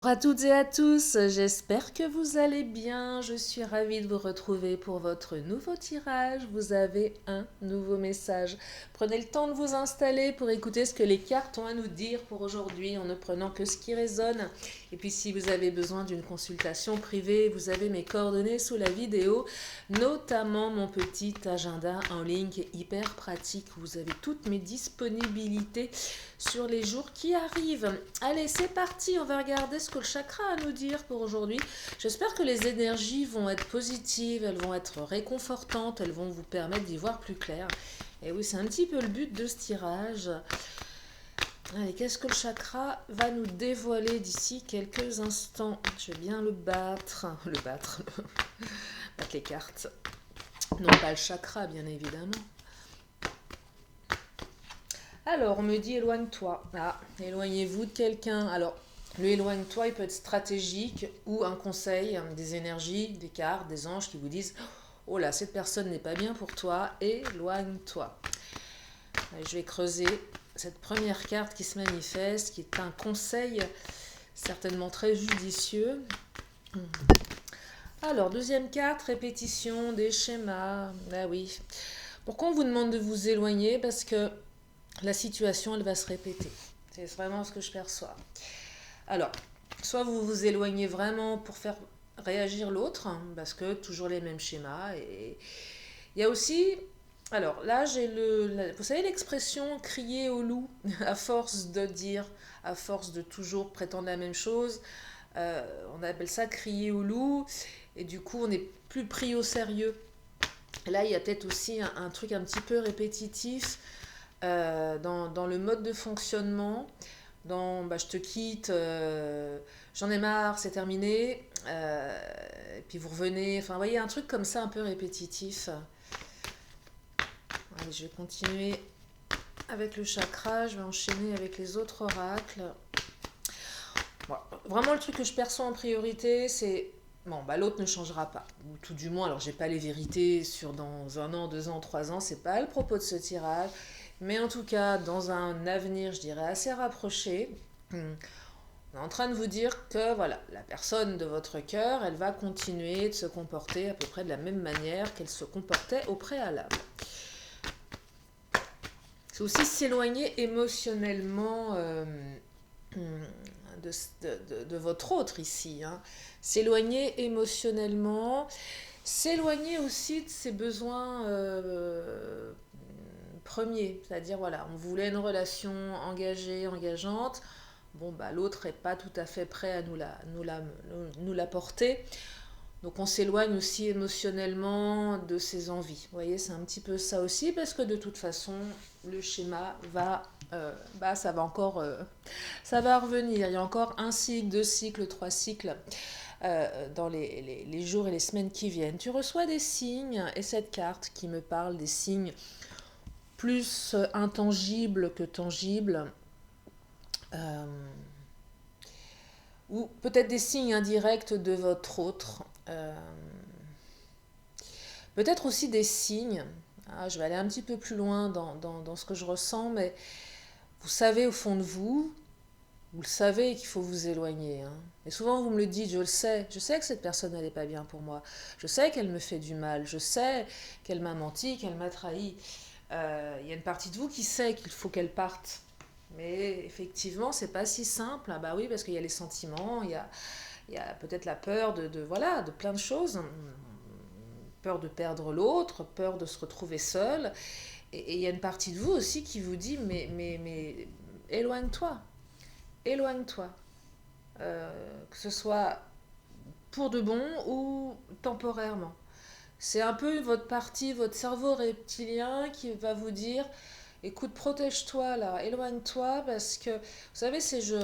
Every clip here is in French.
À toutes et à tous, j'espère que vous allez bien. Je suis ravie de vous retrouver pour votre nouveau tirage. Vous avez un nouveau message. Prenez le temps de vous installer pour écouter ce que les cartes ont à nous dire pour aujourd'hui en ne prenant que ce qui résonne. Et puis si vous avez besoin d'une consultation privée, vous avez mes coordonnées sous la vidéo, notamment mon petit agenda en ligne qui est hyper pratique. Vous avez toutes mes disponibilités sur les jours qui arrivent. Allez, c'est parti, on va regarder ce que le chakra a à nous dire pour aujourd'hui. J'espère que les énergies vont être positives, elles vont être réconfortantes, elles vont vous permettre d'y voir plus clair. Et oui, c'est un petit peu le but de ce tirage. Allez, qu'est-ce que le chakra va nous dévoiler d'ici quelques instants? Je vais bien le battre. Battre les cartes. Non pas le chakra, bien évidemment. Alors, on me dit éloigne-toi. Ah, éloignez-vous de quelqu'un. Alors, le éloigne-toi, il peut être stratégique ou un conseil, des énergies, des cartes, des anges qui vous disent oh là, cette personne n'est pas bien pour toi, éloigne-toi. Je vais creuser cette première carte qui se manifeste, qui est un conseil certainement très judicieux. Alors, deuxième carte, répétition des schémas. Ah oui. Pourquoi on vous demande de vous éloigner? Parce que la situation, elle va se répéter. C'est vraiment ce que je perçois. Alors, soit vous vous éloignez vraiment pour faire réagir l'autre, parce que toujours les mêmes schémas. Et il y a aussi, alors là, vous savez l'expression crier au loup, à force de dire, à force de toujours prétendre la même chose, on appelle ça crier au loup, et du coup, on n'est plus pris au sérieux. Là, il y a peut-être aussi un truc un petit peu répétitif dans le mode de fonctionnement, je te quitte, j'en ai marre, c'est terminé, et puis vous revenez, enfin vous voyez un truc comme ça un peu répétitif. Allez, je vais continuer avec le chakra, je vais enchaîner avec les autres oracles. Bon, vraiment le truc que je perçois en priorité, c'est bon, l'autre ne changera pas, ou tout du moins, alors j'ai pas les vérités sur dans 1 an, 2 ans, 3 ans, c'est pas le propos de ce tirage, mais en tout cas, dans un avenir, je dirais, assez rapproché, on est en train de vous dire que voilà, la personne de votre cœur, elle va continuer de se comporter à peu près de la même manière qu'elle se comportait au préalable. C'est aussi s'éloigner émotionnellement de votre autre ici. S'éloigner émotionnellement, s'éloigner aussi de ses besoins premiers. C'est-à-dire, voilà, on voulait une relation engagée, engageante. Bon, l'autre n'est pas tout à fait prêt à nous l'apporter. Donc on s'éloigne aussi émotionnellement de ses envies. Vous voyez, c'est un petit peu ça aussi, parce que de toute façon, le schéma va, ça va encore, ça va revenir. Il y a encore un cycle, 2 cycles, 3 cycles dans les jours et les semaines qui viennent. Tu reçois des signes, et cette carte qui me parle des signes plus intangibles que tangibles, ou peut-être des signes indirects de votre autre. Peut-être aussi des signes. Je vais aller un petit peu plus loin dans ce que je ressens, mais vous savez au fond de vous, vous le savez qu'il faut vous éloigner. Et souvent vous me le dites, je sais que cette personne elle n'est pas bien pour moi, je sais qu'elle me fait du mal, je sais qu'elle m'a menti, qu'elle m'a trahi. Il y a une partie de vous qui sait qu'il faut qu'elle parte. Mais effectivement, c'est pas si simple. Ah bah oui, parce qu'il y a les sentiments, il y a peut-être la peur voilà, de plein de choses. Peur de perdre l'autre, peur de se retrouver seul. Et il y a une partie de vous aussi qui vous dit mais éloigne-toi, éloigne-toi. Que ce soit pour de bon ou temporairement. C'est un peu votre partie, votre cerveau reptilien qui va vous dire écoute, protège-toi là, éloigne-toi parce que, vous savez, c'est je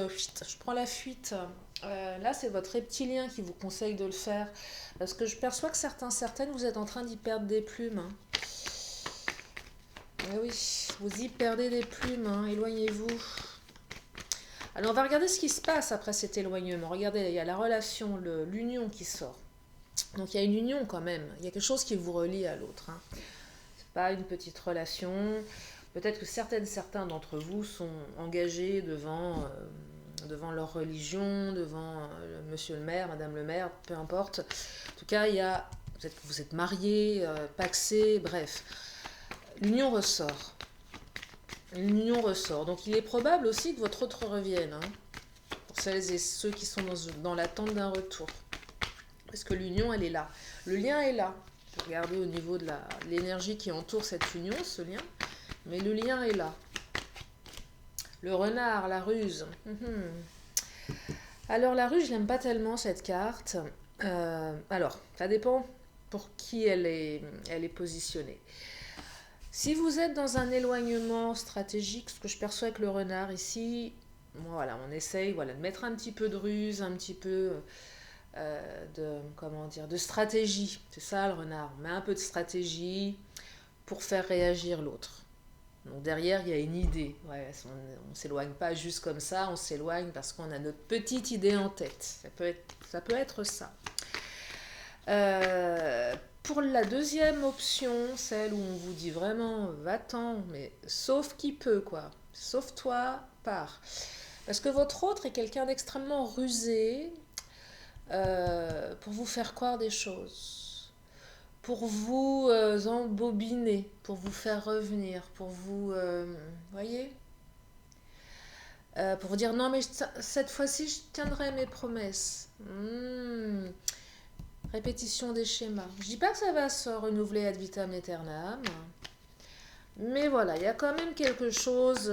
prends la fuite. Là, c'est votre reptilien qui vous conseille de le faire. Parce que je perçois que certaines, vous êtes en train d'y perdre des plumes. Oui, vous y perdez des plumes, éloignez-vous. Alors, on va regarder ce qui se passe après cet éloignement. Regardez, il y a la relation, l'union qui sort. Donc, il y a une union quand même. Il y a quelque chose qui vous relie à l'autre. C'est pas une petite relation. Peut-être que certains d'entre vous sont engagés devant devant leur religion, devant monsieur le maire, madame le maire, peu importe. En tout cas, peut-être que vous êtes mariés, pacsés, bref. L'union ressort. L'union ressort. Donc il est probable aussi que votre autre revienne, hein, pour celles et ceux qui sont dans l'attente d'un retour. Parce que l'union, elle est là. Le lien est là. Regardez au niveau de l'énergie qui entoure cette union, ce lien. Mais le lien est là. Le renard, la ruse. Alors la ruse, je n'aime pas tellement cette carte. Alors, ça dépend pour qui elle est positionnée. Si vous êtes dans un éloignement stratégique, ce que je perçois avec le renard ici, voilà, on essaye de mettre un petit peu de ruse, un petit peu de stratégie. C'est ça le renard. On met un peu de stratégie pour faire réagir l'autre. Donc derrière, il y a une idée. Ouais, on ne s'éloigne pas juste comme ça, on s'éloigne parce qu'on a notre petite idée en tête. Ça peut être ça. Pour la deuxième option, celle où on vous dit vraiment va-t'en, mais sauf qui peut, quoi. Sauf toi, pars. Parce que votre autre est quelqu'un d'extrêmement rusé pour vous faire croire des choses. Pour vous embobiner, pour vous faire revenir, pour vous, voyez, pour vous dire non mais cette fois-ci je tiendrai mes promesses. Répétition des schémas. Je dis pas que ça va se renouveler ad vitam aeternam, mais voilà, il y a quand même quelque chose.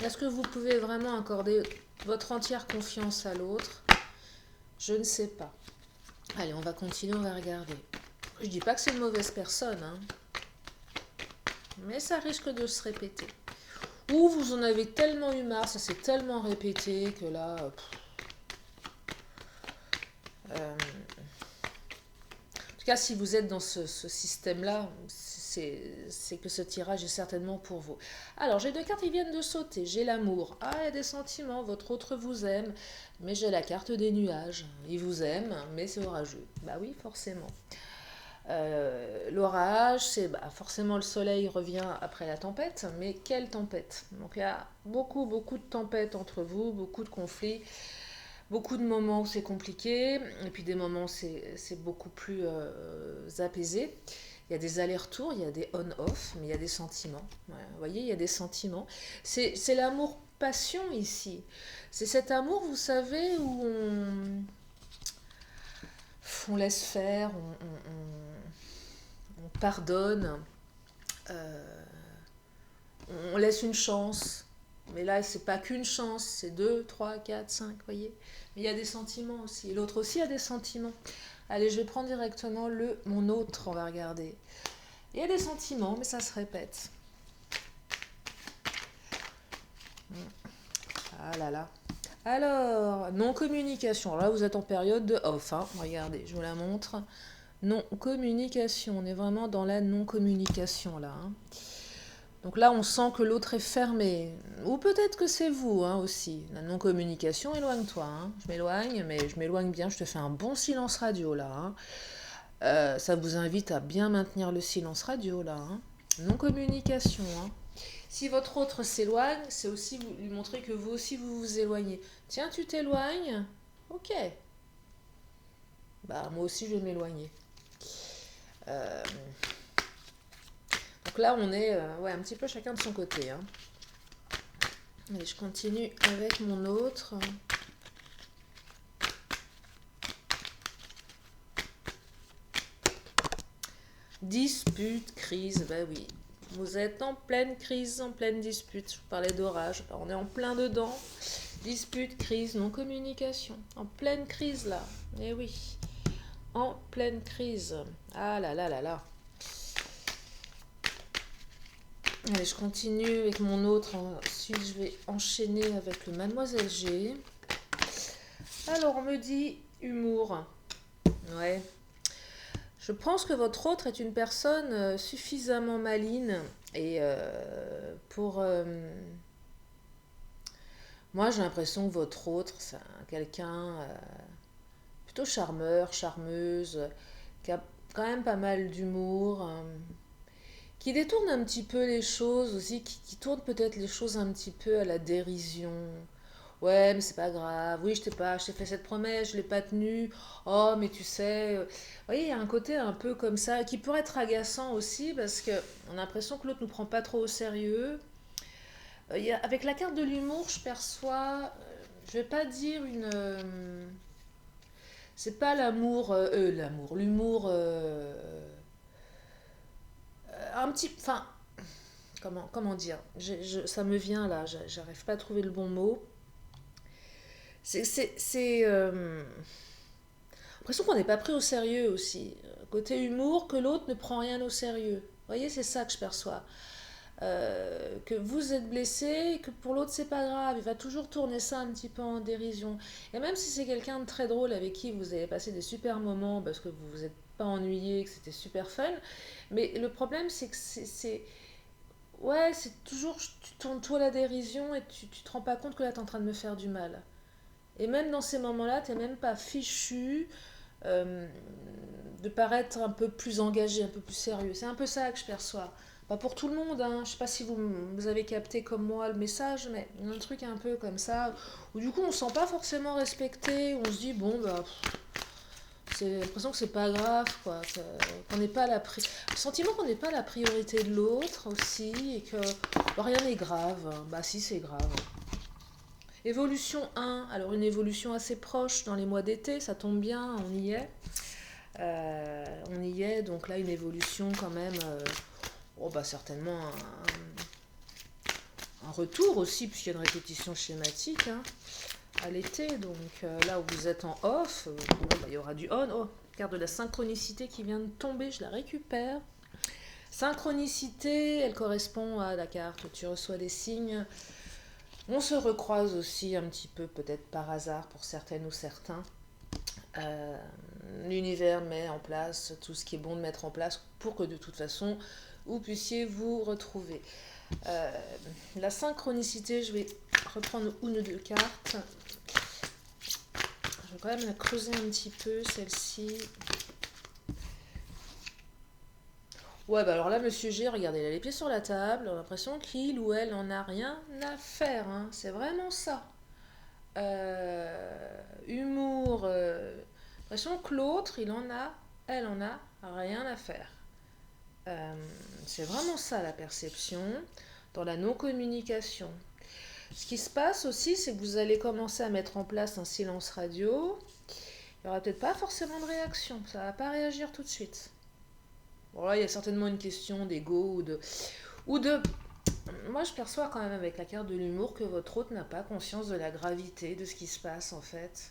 Est-ce que vous pouvez vraiment accorder votre entière confiance à l'autre? Je ne sais pas. Allez, on va continuer, on va regarder. Je dis pas que c'est une mauvaise personne, hein. Mais ça risque de se répéter. Ou vous en avez tellement eu marre, ça s'est tellement répété que là... en tout cas, si vous êtes dans ce système-là, c'est que ce tirage est certainement pour vous. Alors, j'ai deux cartes qui viennent de sauter. J'ai l'amour. Ah, il y a des sentiments, votre autre vous aime. Mais j'ai la carte des nuages. Il vous aime, mais c'est orageux. Bah oui, forcément. L'orage, c'est forcément le soleil revient après la tempête, mais quelle tempête? Donc il y a beaucoup de tempêtes entre vous, beaucoup de conflits, beaucoup de moments où c'est compliqué, et puis des moments où c'est beaucoup plus apaisé. Il y a des allers-retours, il y a des on-off, mais il y a des sentiments. Ouais, vous voyez, il y a des sentiments. C'est l'amour-passion ici. C'est cet amour, vous savez, où on laisse faire, on pardonne, on laisse une chance. Mais là, c'est pas qu'une chance, c'est 2, 3, 4, 5, voyez. Mais il y a des sentiments aussi. Et l'autre aussi a des sentiments. Allez, je vais prendre directement mon autre, on va regarder. Il y a des sentiments, mais ça se répète. Ah là là. Alors, non-communication. Là, vous êtes en période de off, hein. Regardez, je vous la montre. Non-communication. On est vraiment dans la non-communication, là, hein. Donc là, on sent que l'autre est fermé. Ou peut-être que c'est vous, hein, aussi. La non-communication, éloigne-toi, hein. Je m'éloigne, mais je m'éloigne bien. Je te fais un bon silence radio, là, hein. Ça vous invite à bien maintenir le silence radio, là, hein. Non-communication, hein. Si votre autre s'éloigne, c'est aussi lui montrer que vous aussi vous vous éloignez. Tiens, tu t'éloignes? Ok. Bah, moi aussi, je vais m'éloigner. Donc là, on est un petit peu chacun de son côté, hein. Allez, je continue avec mon autre. Dispute, crise, bah oui. Vous êtes en pleine crise, en pleine dispute. Je vous parlais d'orage, on est en plein dedans. Dispute, crise, non-communication. En pleine crise là. Eh oui. En pleine crise. Ah là là là là. Allez, je continue avec mon autre. Ensuite, je vais enchaîner avec le Mademoiselle G. Alors, on me dit humour. Ouais. Je pense que votre autre est une personne suffisamment maligne et pour... moi, j'ai l'impression que votre autre, c'est quelqu'un plutôt charmeur, charmeuse, qui a quand même pas mal d'humour, qui détourne un petit peu les choses aussi, qui tourne peut-être les choses un petit peu à la dérision, Ouais, mais c'est pas grave. Oui, je t'ai fait cette promesse, je l'ai pas tenue. Oh, mais tu sais. Vous voyez, il y a un côté un peu comme ça qui pourrait être agaçant aussi parce que on a l'impression que l'autre nous prend pas trop au sérieux. Avec la carte de l'humour, je perçois, je vais pas dire c'est pas l'amour, l'humour, un petit, enfin, comment dire, ça me vient là, j'arrive pas à trouver le bon mot. C'est l'impression qu'on n'est pas pris au sérieux aussi. Côté humour, que l'autre ne prend rien au sérieux. Vous voyez, c'est ça que je perçois. Que vous êtes blessé et que pour l'autre c'est pas grave, il va toujours tourner ça un petit peu en dérision. Et même si c'est quelqu'un de très drôle avec qui vous avez passé des super moments parce que vous vous êtes pas ennuyé, que c'était super fun, mais le problème c'est que ouais, c'est toujours, tu tournes toi la dérision et tu te rends pas compte que là t'es en train de me faire du mal. Et même dans ces moments-là, t'es même pas fichu euh, de paraître un peu plus engagé, un peu plus sérieux. C'est un peu ça que je perçois. Pas pour tout le monde, hein. Je sais pas si vous avez capté comme moi le message, mais il y a un truc un peu comme ça, où du coup on se sent pas forcément respecté, on se dit bon bah c'est l'impression que c'est pas grave quoi, qu'on n'est pas le sentiment qu'on n'est pas la priorité de l'autre aussi et que bah, rien n'est grave. Bah si c'est grave. Évolution 1, alors une évolution assez proche dans les mois d'été, ça tombe bien, on y est. On y est, donc là une évolution quand même, oh bah certainement un retour aussi, puisqu'il y a une répétition schématique hein, à l'été, donc là où vous êtes en off, bon, bah, il y aura du on. Oh, carte de la synchronicité qui vient de tomber, je la récupère. Synchronicité, elle correspond à la carte, tu reçois des signes. On se recroise aussi un petit peu, peut-être par hasard pour certaines ou certains. Euh, L'univers met en place tout ce qui est bon de mettre en place pour que de toute façon vous puissiez vous retrouver. Euh, la synchronicité, je vais reprendre une ou deux cartes. Je vais quand même la creuser un petit peu, celle-ci. Ouais, bah alors là, Monsieur G, regardez, il a les pieds sur la table, on a l'impression qu'il ou elle n'en a rien à faire. Hein. C'est vraiment ça. Humour, l'impression que l'autre, elle en a rien à faire. Euh, c'est vraiment ça la perception dans la non-communication. Ce qui se passe aussi, c'est que vous allez commencer à mettre en place un silence radio. Il n'y aura peut-être pas forcément de réaction, ça ne va pas réagir tout de suite. Bon là, il y a certainement une question d'ego ou de. Moi, je perçois quand même avec la carte de l'humour que votre hôte n'a pas conscience de la gravité de ce qui se passe en fait.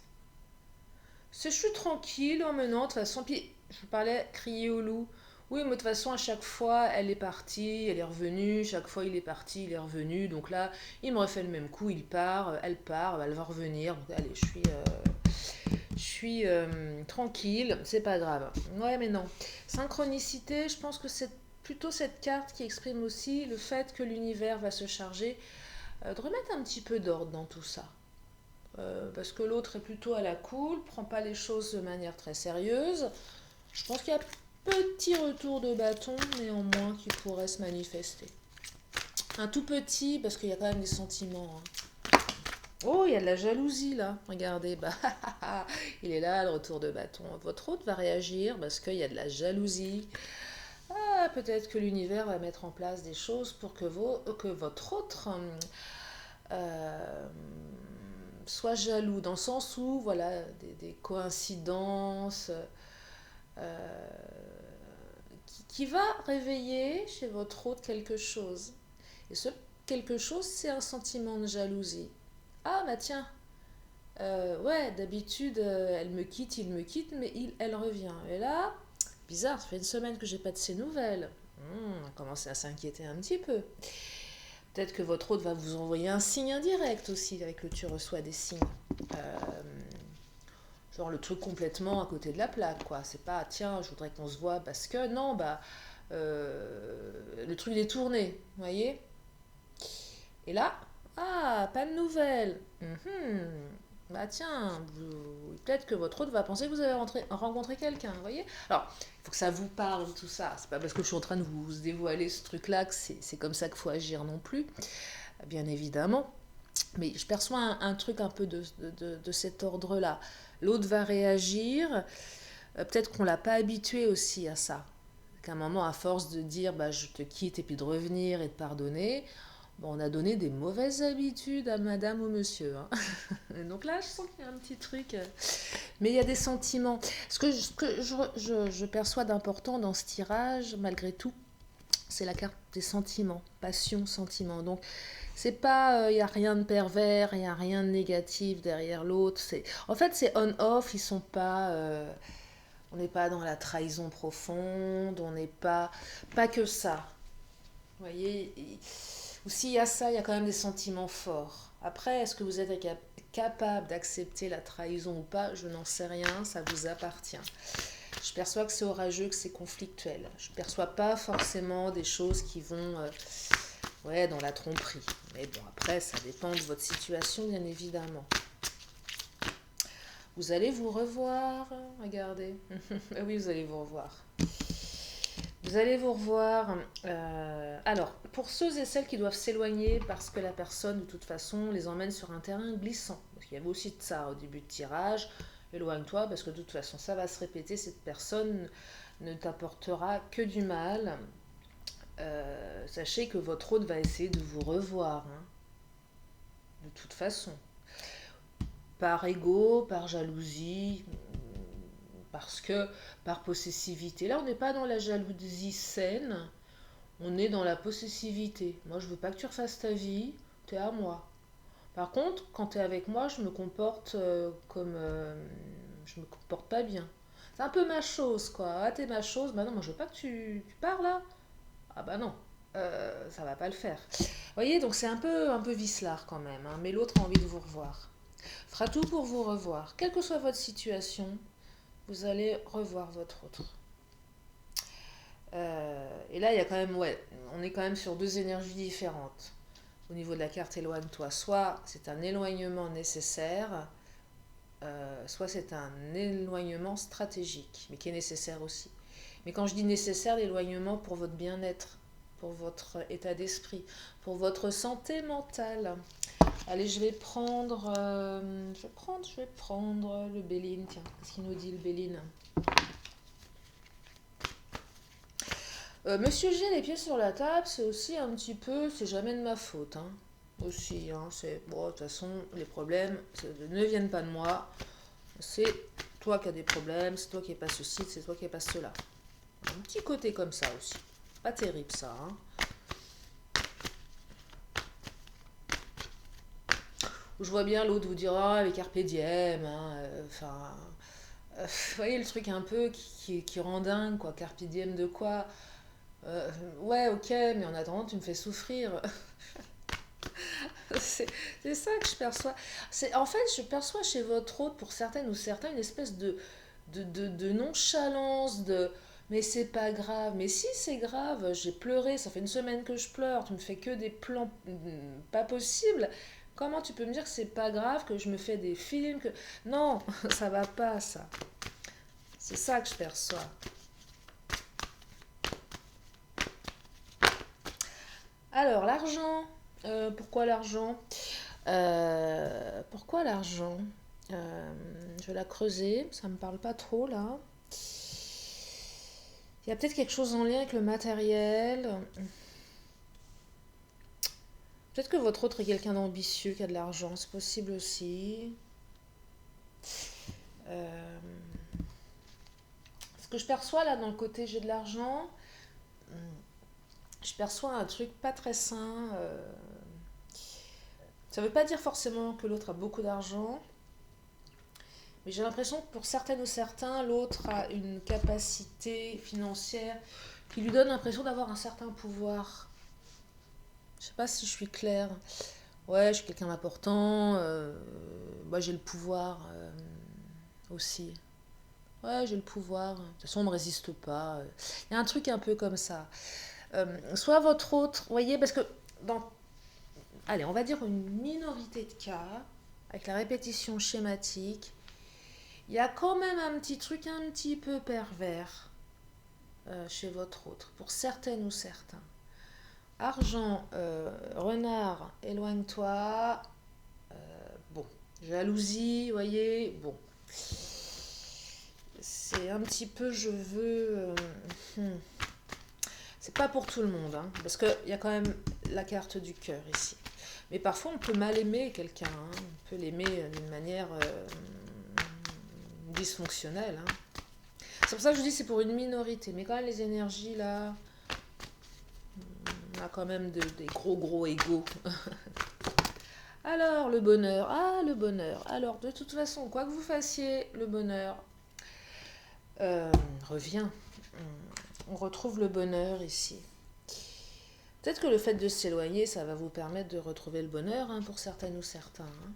Je suis tranquille en menant, de toute façon. Puis, je vous parlais crier au loup. Oui, mais de toute façon, à chaque fois, elle est partie, elle est revenue. Chaque fois, il est parti, il est revenu. Donc là, il me refait le même coup, il part, elle va revenir. Donc, allez, je suis tranquille, c'est pas grave. Ouais, mais non. Synchronicité, je pense que c'est plutôt cette carte qui exprime aussi le fait que l'univers va se charger de remettre un petit peu d'ordre dans tout ça. Parce que l'autre est plutôt à la cool, prend pas les choses de manière très sérieuse. Je pense qu'il y a petit retour de bâton, néanmoins, qui pourrait se manifester. Un tout petit, parce qu'il y a quand même des sentiments. Hein. Oh, il y a de la jalousie là. Regardez, bah, il est là, le retour de bâton. Votre hôte va réagir parce qu'il y a de la jalousie. Ah, peut-être que l'univers va mettre en place des choses pour que votre autre euh, soit jaloux, dans le sens où, voilà, des coïncidences euh, qui va réveiller chez votre hôte quelque chose. Et ce quelque chose, c'est un sentiment de jalousie. Ah, bah tiens, ouais, d'habitude, elle me quitte, il me quitte, mais elle revient. Et là, bizarre, ça fait une semaine que j'ai pas de ses nouvelles. On a commencé à s'inquiéter un petit peu. Peut-être que votre hôte va vous envoyer un signe indirect aussi, avec le tu reçois des signes. Euh, genre le truc complètement à côté de la plaque, quoi. C'est pas, tiens, je voudrais qu'on se voit parce que, non, bah, le truc détourné, vous voyez. Et là, ah, pas de nouvelles. Bah tiens, peut-être que votre hôte va penser que vous avez rencontré quelqu'un, vous voyez. Alors, il faut que ça vous parle, tout ça. C'est pas parce que je suis en train de vous dévoiler ce truc-là que c'est comme ça qu'il faut agir non plus, bien évidemment. Mais je perçois un truc un peu de cet ordre-là. L'autre va réagir. Peut-être qu'on ne l'a pas habitué aussi à ça. Qu'à un moment, à force de dire bah, je te quitte et puis de revenir et de pardonner, bon, on a donné des mauvaises habitudes à madame ou monsieur. Hein. Donc là, je sens qu'il y a un petit truc. Mais il y a des sentiments. Ce que je perçois d'important dans ce tirage, malgré tout, c'est la carte des sentiments. Passion, sentiments. Donc, c'est pas, il n'y a rien de pervers, il n'y a rien de négatif derrière l'autre. En fait, c'est on-off, ils sont pas. On n'est pas dans la trahison profonde, on n'est pas que ça. Vous voyez, ou s'il y a ça, il y a quand même des sentiments forts. Après, est-ce que vous êtes capable d'accepter la trahison ou pas? Je n'en sais rien, ça vous appartient. Je perçois que c'est orageux, que c'est conflictuel. Je ne perçois pas forcément des choses qui vont ouais, dans la tromperie. Mais bon, après, ça dépend de votre situation, bien évidemment. Vous allez vous revoir, regardez. Oui, vous allez vous revoir. Vous allez vous revoir. Alors, pour ceux et celles qui doivent s'éloigner parce que la personne, de toute façon, les emmène sur un terrain glissant. Parce qu'il y avait aussi de ça au début de tirage. Éloigne-toi parce que de toute façon, ça va se répéter. Cette personne ne t'apportera que du mal. Sachez que votre hôte va essayer de vous revoir. Hein, de toute façon. Par ego, par jalousie, parce que par possessivité. Là, on n'est pas dans la jalousie saine, on est dans la possessivité. Moi, je veux pas que tu refasses ta vie, t'es à moi. Par contre, quand t'es avec moi, je me comporte comme... je me comporte pas bien. C'est un peu ma chose, quoi. Ah, t'es ma chose, bah non, moi je veux pas que tu pars là. Ah bah non, ça va pas le faire. Vous voyez, donc c'est un peu vicelard quand même, hein, mais l'autre a envie de vous revoir. Fera tout pour vous revoir. Quelle que soit votre situation, vous allez revoir votre autre. Et là, il y a quand même, ouais, on est quand même sur deux énergies différentes. Au niveau de la carte éloigne-toi, soit c'est un éloignement nécessaire, soit c'est un éloignement stratégique, mais qui est nécessaire aussi. Mais quand je dis nécessaire, l'éloignement pour votre bien-être, pour votre état d'esprit, pour votre santé mentale. Allez, je vais prendre le Béline. Tiens, qu'est-ce qu'il nous dit le Béline? Monsieur G, les pieds sur la table, c'est aussi un petit peu, c'est jamais de ma faute, hein. Aussi, hein, c'est bon. De toute façon, les problèmes ne viennent pas de moi. C'est toi qui as des problèmes, c'est toi qui n'es pas ceci, c'est toi qui n'es pas cela. Un petit côté comme ça aussi. Pas terrible ça, hein. Je vois bien l'autre vous dire ah, avec Carpe Diem, hein, enfin. Vous voyez le truc un peu qui rend dingue, quoi. Carpe Diem de quoi? Ouais, ok, mais en attendant, tu me fais souffrir. C'est ça que je perçois. En fait, je perçois chez votre hôte, pour certaines ou certains, une espèce de nonchalance, de mais c'est pas grave. Mais si, c'est grave, j'ai pleuré, ça fait une semaine que je pleure, tu me fais que des plans pas possibles. Comment tu peux me dire que c'est pas grave, que je me fais des films, que... Non, ça va pas, ça. C'est ça que je perçois. Alors, l'argent. Pourquoi l'argent? Pourquoi l'argent? Je vais la creuser, ça me parle pas trop là. Il y a peut-être quelque chose en lien avec le matériel. Peut-être que votre autre est quelqu'un d'ambitieux qui a de l'argent, c'est possible aussi. Euh, Ce que je perçois là dans le côté j'ai de l'argent, je perçois un truc pas très sain. Ça ne veut pas dire forcément que l'autre a beaucoup d'argent, mais j'ai l'impression que pour certaines ou certains, l'autre a une capacité financière qui lui donne l'impression d'avoir un certain pouvoir. Je sais pas si je suis claire. Ouais, je suis quelqu'un d'important. Moi, j'ai le pouvoir aussi. Ouais, j'ai le pouvoir. De toute façon, on ne me résiste pas. Il y a un truc un peu comme ça. Soit votre autre, vous voyez, parce que dans, allez, on va dire une minorité de cas, avec la répétition schématique, il y a quand même un petit truc un petit peu pervers chez votre autre, pour certaines ou certains. Argent, renard, éloigne-toi. jalousie, vous voyez, bon. C'est un petit peu, je veux... C'est pas pour tout le monde, hein, parce qu'il y a quand même la carte du cœur ici. Mais parfois, on peut mal aimer quelqu'un, hein, on peut l'aimer d'une manière dysfonctionnelle. Hein. C'est pour ça que je dis c'est pour une minorité, mais quand même les énergies là, on a quand même des gros égaux. Alors, le bonheur, le bonheur. Alors, de toute façon, quoi que vous fassiez, le bonheur revient. On retrouve le bonheur ici. Peut-être que le fait de s'éloigner, ça va vous permettre de retrouver le bonheur, hein, pour certaines ou certains. Hein.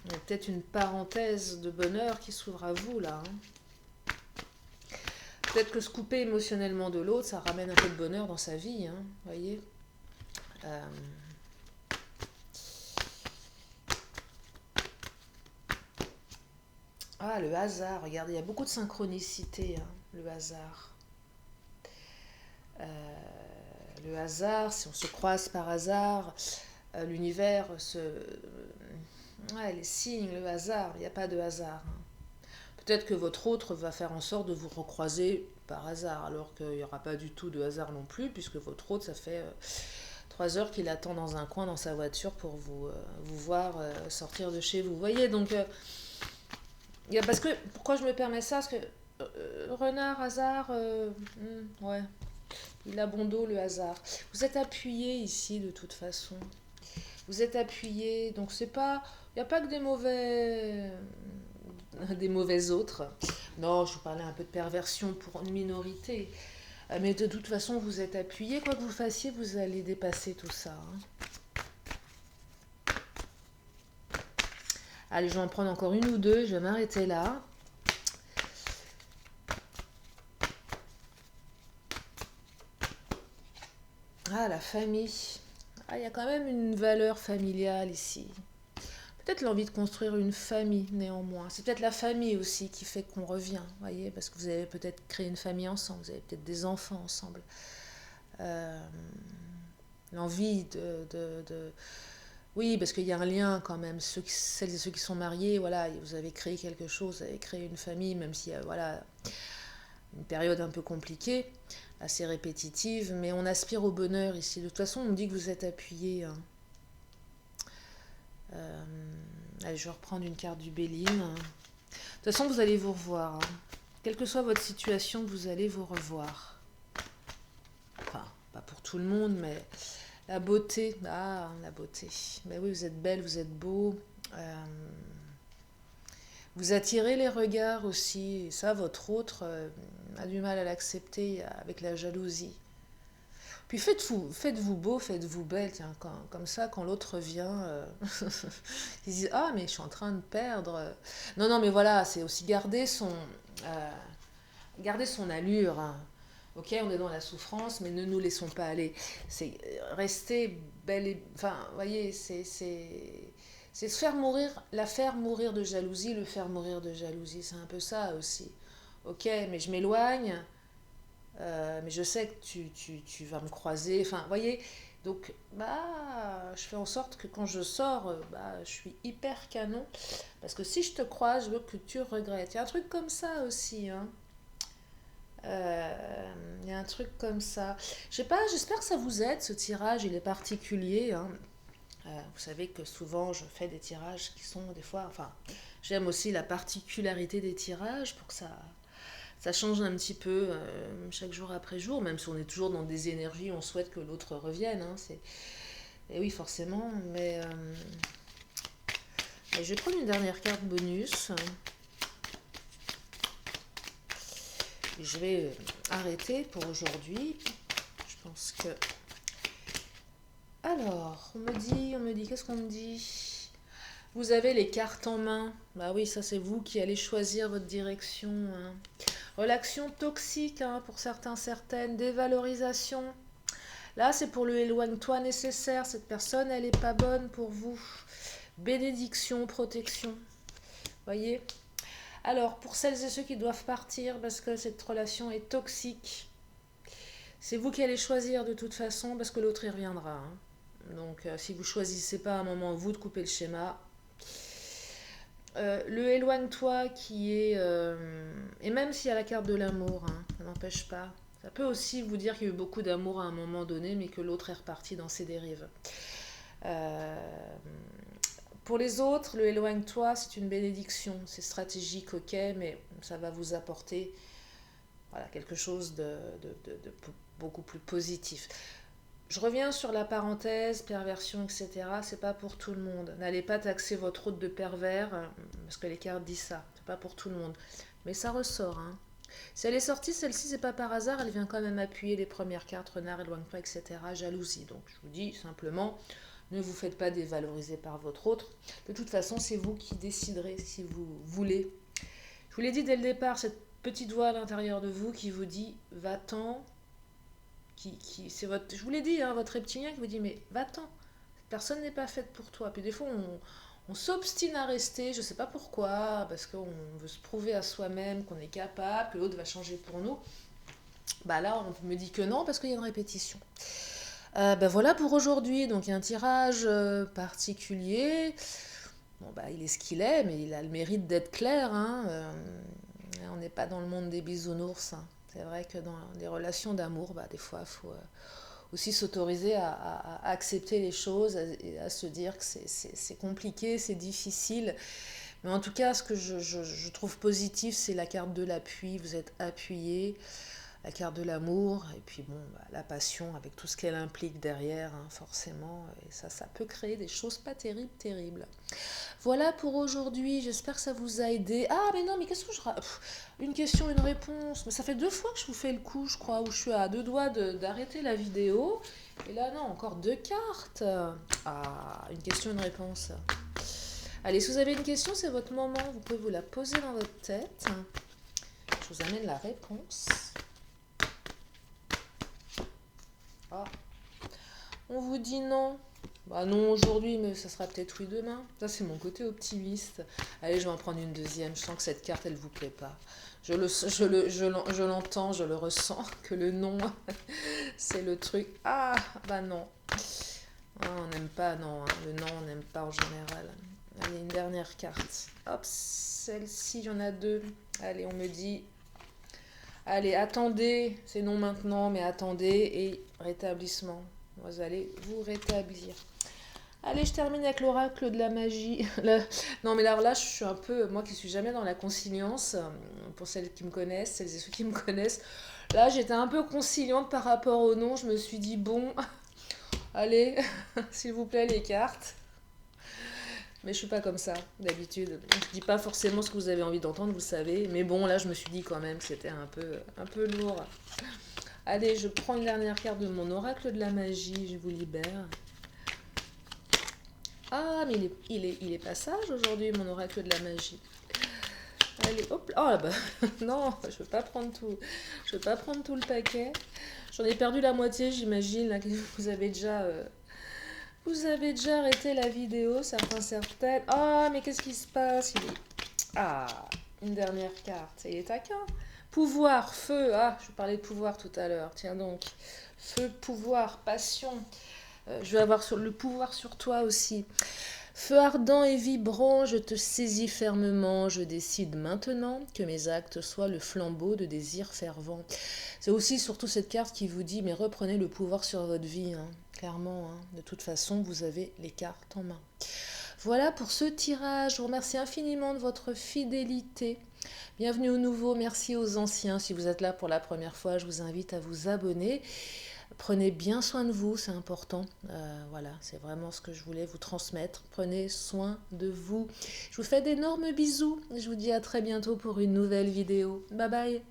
Il y a peut-être une parenthèse de bonheur qui s'ouvre à vous, là. Hein. Peut-être que se couper émotionnellement de l'autre, ça ramène un peu de bonheur dans sa vie, hein, voyez. Le hasard, regardez, il y a beaucoup de synchronicité, hein, le hasard. Le hasard, si on se croise par hasard, l'univers les signes, le hasard, il n'y a pas de hasard. Hein. Peut-être que votre autre va faire en sorte de vous recroiser par hasard, alors qu'il n'y aura pas du tout de hasard non plus, puisque votre autre, ça fait 3 heures qu'il attend dans un coin dans sa voiture pour vous voir sortir de chez vous. Vous voyez, donc, parce que, pourquoi je me permets ça? Parce que renard, hasard, ouais, il a bon dos le hasard. Vous êtes appuyé ici de toute façon. Vous êtes appuyé, donc c'est pas, il n'y a pas que des mauvais autres. Non, je vous parlais un peu de perversion pour une minorité. Mais de toute façon, vous êtes appuyé. Quoi que vous fassiez, vous allez dépasser tout ça. Hein. Allez, je vais en prendre encore une ou deux. Je vais m'arrêter là. La famille. Il y a quand même une valeur familiale ici. Peut-être l'envie de construire une famille, néanmoins. C'est peut-être la famille aussi qui fait qu'on revient, voyez, parce que vous avez peut-être créé une famille ensemble, vous avez peut-être des enfants ensemble. L'envie de... Oui, parce qu'il y a un lien quand même. Celles et ceux qui sont mariés, voilà, vous avez créé quelque chose, vous avez créé une famille, même s'il y a voilà, une période un peu compliquée, assez répétitive, mais on aspire au bonheur ici. De toute façon, on me dit que vous êtes appuyé. Hein. Allez, je vais reprendre une carte du Béline. De toute façon, vous allez vous revoir. Hein. Quelle que soit votre situation, vous allez vous revoir. Enfin, pas pour tout le monde, mais la beauté. La beauté. Ben oui, vous êtes belle, vous êtes beau. Vous attirez les regards aussi. Et ça, votre autre a du mal à l'accepter avec la jalousie. Puis faites-vous beau, faites-vous belle, tiens, comme ça, quand l'autre vient, ils disent mais je suis en train de perdre. Non, mais voilà, c'est aussi garder son allure. Hein. Ok, on est dans la souffrance, mais ne nous laissons pas aller. C'est rester belle et. Enfin, vous voyez, c'est se faire mourir, la faire mourir de jalousie, le faire mourir de jalousie. C'est un peu ça aussi. Ok, mais je m'éloigne. Mais je sais que tu vas me croiser. Enfin, vous voyez, donc, je fais en sorte que quand je sors, je suis hyper canon. Parce que si je te croise, je veux que tu regrettes. Il y a un truc comme ça aussi, hein. Il y a un truc comme ça. Je sais pas, j'espère que ça vous aide, ce tirage, il est particulier, hein. Vous savez que souvent, je fais des tirages qui sont des fois... Enfin, j'aime aussi la particularité des tirages pour que ça change un petit peu chaque jour après jour, même si on est toujours dans des énergies, on souhaite que l'autre revienne. Hein, et oui, forcément, mais je vais prendre une dernière carte bonus. Et je vais arrêter pour aujourd'hui. Je pense que... Alors, on me dit, qu'est-ce qu'on me dit? Vous avez les cartes en main. Bah oui, ça c'est vous qui allez choisir votre direction. Hein. Relation toxique, hein, pour certains, certaines. Dévalorisation. Là, c'est pour le éloigne-toi nécessaire. Cette personne, elle n'est pas bonne pour vous. Bénédiction, protection. Voyez? Alors, pour celles et ceux qui doivent partir parce que cette relation est toxique, c'est vous qui allez choisir de toute façon parce que l'autre, il reviendra. Hein. Donc, si vous choisissez pas un moment, vous, de couper le schéma, le éloigne-toi qui est... et même s'il y a la carte de l'amour, hein, ça n'empêche pas. Ça peut aussi vous dire qu'il y a eu beaucoup d'amour à un moment donné, mais que l'autre est reparti dans ses dérives. Euh, pour les autres, le éloigne-toi, c'est une bénédiction. C'est stratégique, ok, mais ça va vous apporter voilà, quelque chose de beaucoup plus positif. Je reviens sur la parenthèse, perversion, etc. C'est pas pour tout le monde. N'allez pas taxer votre hôte de pervers, parce que les cartes disent ça. C'est pas pour tout le monde. Mais ça ressort, hein. Si elle est sortie, celle-ci, c'est pas par hasard, elle vient quand même appuyer les premières cartes, renard, éloigne-toi, etc. Jalousie. Donc je vous dis simplement, ne vous faites pas dévaloriser par votre autre. De toute façon, c'est vous qui déciderez si vous voulez. Je vous l'ai dit dès le départ, cette petite voix à l'intérieur de vous qui vous dit va-t'en, c'est votre, je vous l'ai dit, hein, votre reptilien qui vous dit mais va-t'en, cette personne n'est pas faite pour toi. Puis des fois on s'obstine à rester, je ne sais pas pourquoi, parce qu'on veut se prouver à soi-même qu'on est capable, que l'autre va changer pour nous. Bah là on me dit que non parce qu'il y a une répétition. Ben voilà pour aujourd'hui, donc il y a un tirage particulier. Bon bah il est ce qu'il est, mais il a le mérite d'être clair, hein. On n'est pas dans le monde des bisounours, hein. C'est vrai que dans les relations d'amour, bah, des fois, il faut aussi s'autoriser à accepter les choses et à se dire que c'est compliqué, c'est difficile. Mais en tout cas, ce que je trouve positif, c'est la carte de l'appui. Vous êtes appuyé, la carte de l'amour, et puis bon, bah, la passion avec tout ce qu'elle implique derrière, hein, forcément. Et ça peut créer des choses pas terribles, terribles. Voilà pour aujourd'hui, j'espère que ça vous a aidé. Ah mais non, mais qu'est-ce que une question, une réponse. Mais ça fait 2 fois que je vous fais le coup, je crois, où je suis à 2 doigts d'arrêter la vidéo. Et là, non, encore 2 cartes. Ah, une question, une réponse. Allez, si vous avez une question, c'est votre moment. Vous pouvez vous la poser dans votre tête. Je vous amène la réponse. Ah, on vous dit non. Bah non aujourd'hui, mais ça sera peut-être oui demain. Ça, c'est mon côté optimiste. Allez, je vais en prendre une deuxième. Je sens que cette carte, elle vous plaît pas. Je l'entends, je le ressens, que le non, c'est le truc. Ah, bah non. Ah, on n'aime pas, non. Hein. Le non, on n'aime pas en général. Allez, une dernière carte. Hop, celle-ci, il y en a 2. Allez, on me dit... Allez, attendez. C'est non maintenant, mais attendez. Et rétablissement. Vous allez vous rétablir. Allez, je termine avec l'oracle de la magie. Non, mais là, je suis un peu... Moi qui suis jamais dans la conciliance, pour celles qui me connaissent, celles et ceux qui me connaissent, là, j'étais un peu conciliante par rapport au nom. Je me suis dit, bon, allez, s'il vous plaît, les cartes. Mais je suis pas comme ça, d'habitude. Je dis pas forcément ce que vous avez envie d'entendre, vous savez. Mais bon, là, je me suis dit quand même que c'était un peu lourd. Allez, je prends une dernière carte de mon oracle de la magie. Je vous libère. Ah, mais il est pas sage aujourd'hui, mon oracle de la magie. Allez, hop, oh bah, non, je veux pas prendre tout. Je veux pas prendre tout le paquet. J'en ai perdu la moitié, j'imagine. Là, vous avez déjà arrêté la vidéo, certaines. Ah, mais qu'est-ce qui se passe? Ah, une dernière carte. Il est taquin. Pouvoir, feu. Ah, je vous parlais de pouvoir tout à l'heure. Tiens donc. Feu, pouvoir, passion. Je vais avoir le pouvoir sur toi aussi. Feu ardent et vibrant, je te saisis fermement, je décide maintenant que mes actes soient le flambeau de désirs fervents. C'est aussi surtout cette carte qui vous dit, mais reprenez le pouvoir sur votre vie, hein, clairement. Hein. De toute façon, vous avez les cartes en main. Voilà pour ce tirage. Je vous remercie infiniment de votre fidélité. Bienvenue aux nouveaux, merci aux anciens. Si vous êtes là pour la première fois, je vous invite à vous abonner. Prenez bien soin de vous, c'est important. Voilà, c'est vraiment ce que je voulais vous transmettre. Prenez soin de vous. Je vous fais d'énormes bisous. Je vous dis à très bientôt pour une nouvelle vidéo. Bye bye.